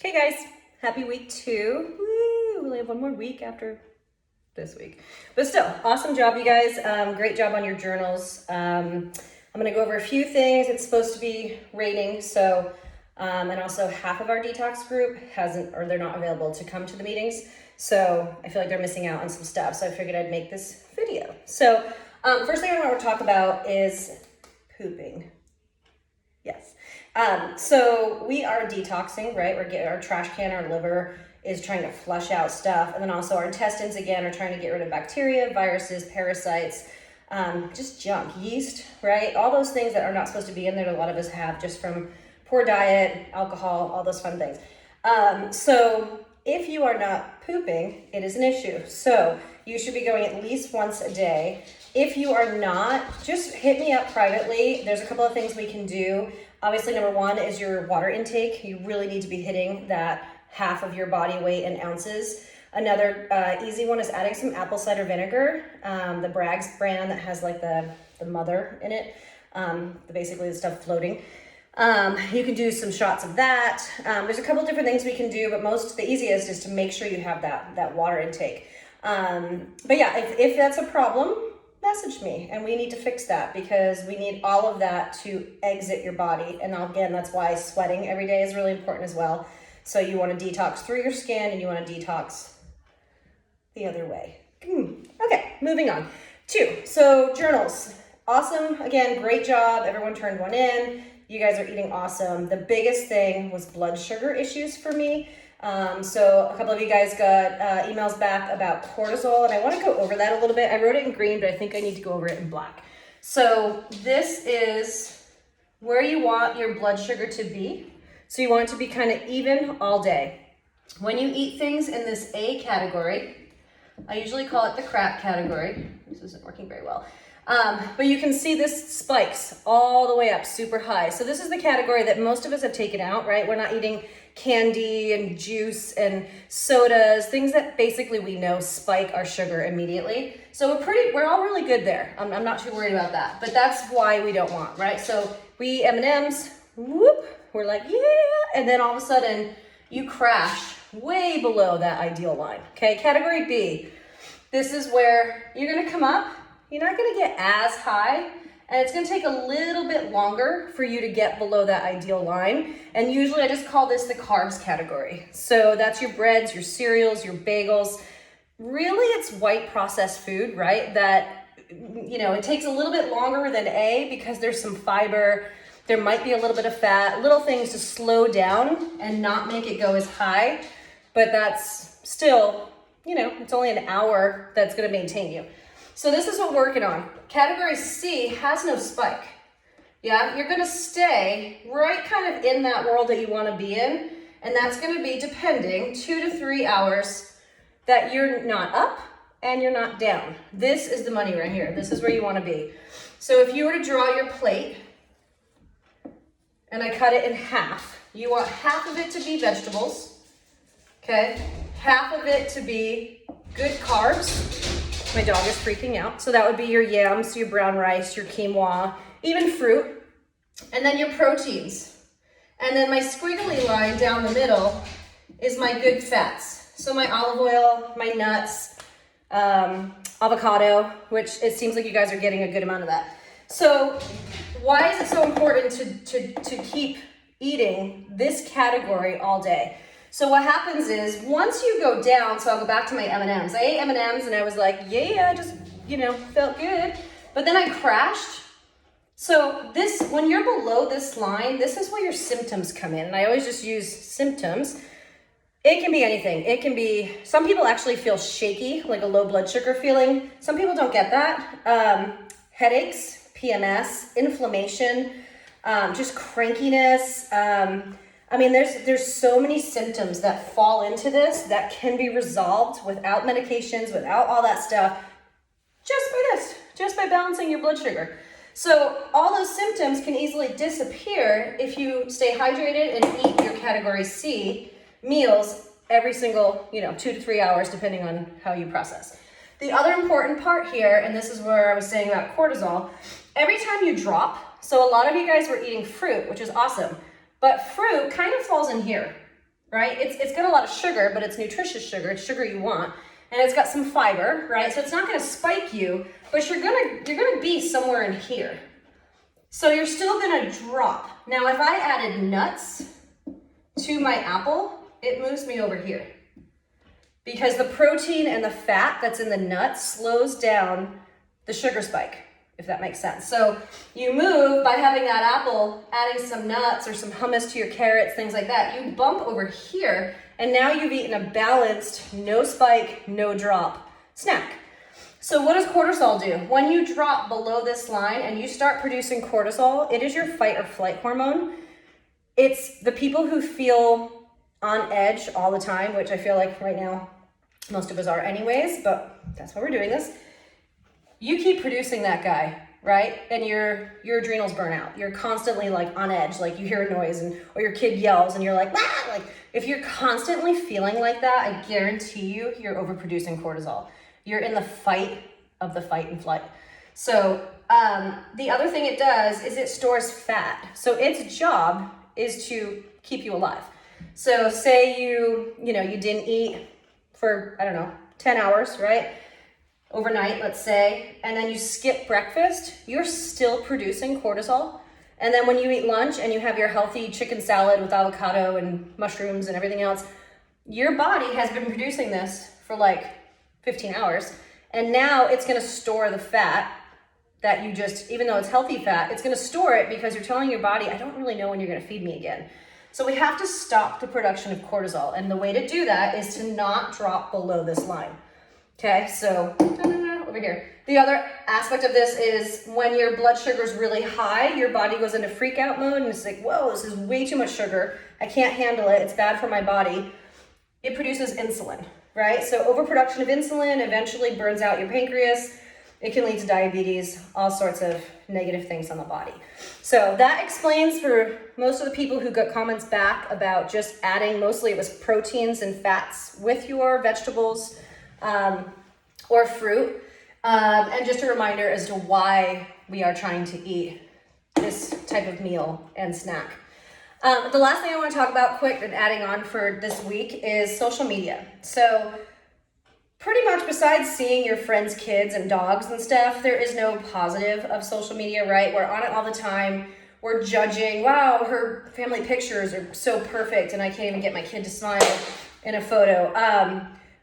Okay guys, happy week 2. Woo, we only have one more week after this week. But still, awesome job you guys. Great job on your journals. I'm gonna go over a few things. It's supposed to be rating, so, and also half of our detox group hasn't, or they're not available to come to the meetings. So I feel like they're missing out on some stuff. So I figured I'd make this video. So first thing I want to talk about is pooping. Yes. So we are detoxing, right? We're getting our trash can, our liver is trying to flush out stuff. And then also our intestines, again, are trying to get rid of bacteria, viruses, parasites, just junk, yeast, right? All those things that are not supposed to be in there that a lot of us have just from poor diet, alcohol, all those fun things. So if you are not pooping, it is an issue. So you should be going at least once a day. If you are not, just hit me up privately. There's a couple of things we can do. Obviously, number one is your water intake. You really need to be hitting that half of your body weight in ounces. Another easy one is adding some apple cider vinegar, the Bragg's brand that has like the mother in it, basically the stuff floating. You can do some shots of that. There's a couple different things we can do, but the easiest is to make sure you have that water intake. But yeah, if that's a problem, message me and we need to fix that because we need all of that to exit your body. And again, that's why sweating every day is really important as well. So you want to detox through your skin and you want to detox the other way. Okay, moving on. 2, so journals. Awesome. Again, great job. Everyone turned one in. You guys are eating awesome. The biggest thing was blood sugar issues for me. So a couple of you guys got emails back about cortisol, and I want to go over that a little bit. I wrote it in green, but I think I need to go over it in black. So this is where you want your blood sugar to be. So you want it to be kind of even all day. When you eat things in this A category, I usually call it the crap category. This isn't working very well. But you can see this spikes all the way up super high. So this is the category that most of us have taken out, right? We're not eating candy and juice and sodas, things that basically we know spike our sugar immediately. So we're all really good there. I'm not too worried about that, but that's why we don't want, right? So we M&Ms, whoop, we're like, yeah. And then all of a sudden you crash way below that ideal line. Okay. Category B, this is where you're going to come up. You're not going to get as high, and it's going to take a little bit longer for you to get below that ideal line. And usually I just call this the carbs category. So that's your breads, your cereals, your bagels. Really, it's white processed food, right? That, it takes a little bit longer than A because there's some fiber. There might be a little bit of fat, little things to slow down and not make it go as high. But that's still, it's only an hour that's going to maintain you. So this is what we're working on. Category C has no spike. Yeah, you're gonna stay right kind of in that world that you wanna be in, and that's gonna be depending 2 to 3 hours that you're not up and you're not down. This is the money right here. This is where you wanna be. So if you were to draw your plate and I cut it in half, you want half of it to be vegetables, okay? Half of it to be good carbs. My dog is freaking out. So that would be your yams, your brown rice, your quinoa, even fruit, and then your proteins. And then my squiggly line down the middle is my good fats. So my olive oil, my nuts, avocado, which it seems like you guys are getting a good amount of that. So why is it so important to keep eating this category all day? So what happens is once you go down, so I'll go back to my M&Ms. I ate M&Ms and I was like, yeah, I just, felt good. But then I crashed. So when you're below this line, this is where your symptoms come in. And I always just use symptoms. It can be anything. It can be, some people actually feel shaky, like a low blood sugar feeling. Some people don't get that. Headaches, PMS, inflammation, just crankiness, there's so many symptoms that fall into this that can be resolved without medications, without all that stuff, just by balancing your blood sugar. So all those symptoms can easily disappear if you stay hydrated and eat your category C meals every single, 2 to 3 hours, depending on how you process. The other important part here, and this is where I was saying about cortisol, every time you drop, so a lot of you guys were eating fruit, which is awesome. But fruit kind of falls in here. right? It's got a lot of sugar, but it's nutritious sugar. It's sugar you want. And it's got some fiber, right? So it's not gonna spike you, but you're gonna be somewhere in here. So you're still gonna drop. Now, if I added nuts to my apple, it moves me over here. Because the protein and the fat that's in the nuts slows down the sugar spike, if that makes sense. So you move by having that apple, adding some nuts or some hummus to your carrots, things like that. You bump over here, and now you've eaten a balanced, no spike, no drop snack. So what does cortisol do? When you drop below this line and you start producing cortisol, it is your fight or flight hormone. It's the people who feel on edge all the time, which I feel like right now most of us are anyways, but that's why we're doing this. You keep producing that guy, right? And your adrenals burn out. You're constantly like on edge, like you hear a noise or your kid yells and you're like, ah! Like if you're constantly feeling like that, I guarantee you're overproducing cortisol. You're in the fight of the fight and flight. So the other thing it does is it stores fat. So its job is to keep you alive. So say you didn't eat for, 10 hours, right? Overnight, let's say, and then you skip breakfast, you're still producing cortisol. And then when you eat lunch and you have your healthy chicken salad with avocado and mushrooms and everything else, your body has been producing this for like 15 hours. And now it's gonna store the fat that you just, even though it's healthy fat, it's gonna store it because you're telling your body, I don't really know when you're gonna feed me again. So we have to stop the production of cortisol. And the way to do that is to not drop below this line. Okay, so over here. The other aspect of this is when your blood sugar is really high, your body goes into freak out mode and it's like, whoa, this is way too much sugar. I can't handle it. It's bad for my body. It produces insulin, right? So overproduction of insulin eventually burns out your pancreas. It can lead to diabetes, all sorts of negative things on the body. So that explains for most of the people who got comments back about just adding, mostly it was proteins and fats with your vegetables or fruit. And just a reminder as to why we are trying to eat this type of meal and snack. The last thing I want to talk about quick and adding on for this week is social media. So pretty much besides seeing your friends' kids and dogs and stuff, there is no positive of social media, right? We're on it all the time. We're judging, wow, her family pictures are so perfect and I can't even get my kid to smile in a photo.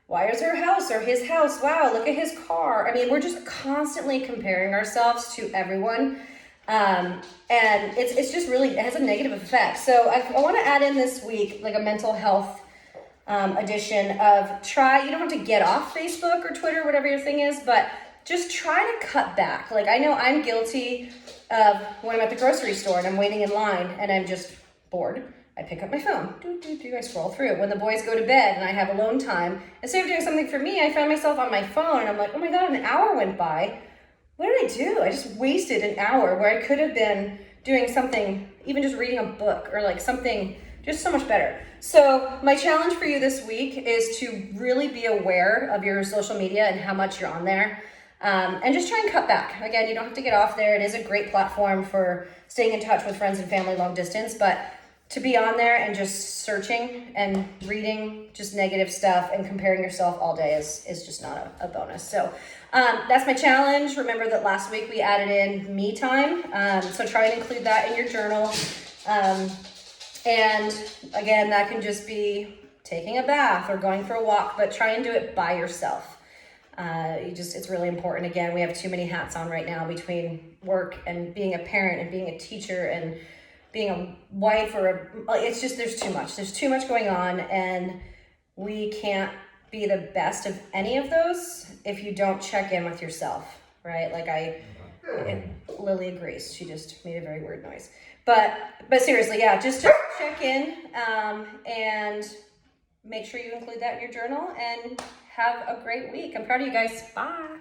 Why is her house or his house? Wow, look at his car. I mean, we're just constantly comparing ourselves to everyone. And it's just really, it has a negative effect. So I want to add in this week, like a mental health edition of you don't have to get off Facebook or Twitter, whatever your thing is, but just try to cut back. Like I know I'm guilty of when I'm at the grocery store and I'm waiting in line and I'm just bored. I pick up my phone, I scroll through. When the boys go to bed and I have alone time, instead of doing something for me, I find myself on my phone and I'm like, oh my God, an hour went by. What did I do? I just wasted an hour where I could have been doing something, even just reading a book or like something just so much better. So my challenge for you this week is to really be aware of your social media and how much you're on there. And just try and cut back. Again, you don't have to get off there. It is a great platform for staying in touch with friends and family long distance, but to be on there and just searching and reading just negative stuff and comparing yourself all day is just not a bonus. So that's my challenge. Remember that last week we added in me time. So try and include that in your journal. And again, that can just be taking a bath or going for a walk, but try and do it by yourself. It's really important. Again, we have too many hats on right now between work and being a parent and being a teacher and being a wife there's too much. There's too much going on and we can't be the best of any of those if you don't check in with yourself, right? Lily agrees. She just made a very weird noise. But seriously, yeah, just check in and make sure you include that in your journal and have a great week. I'm proud of you guys. Bye.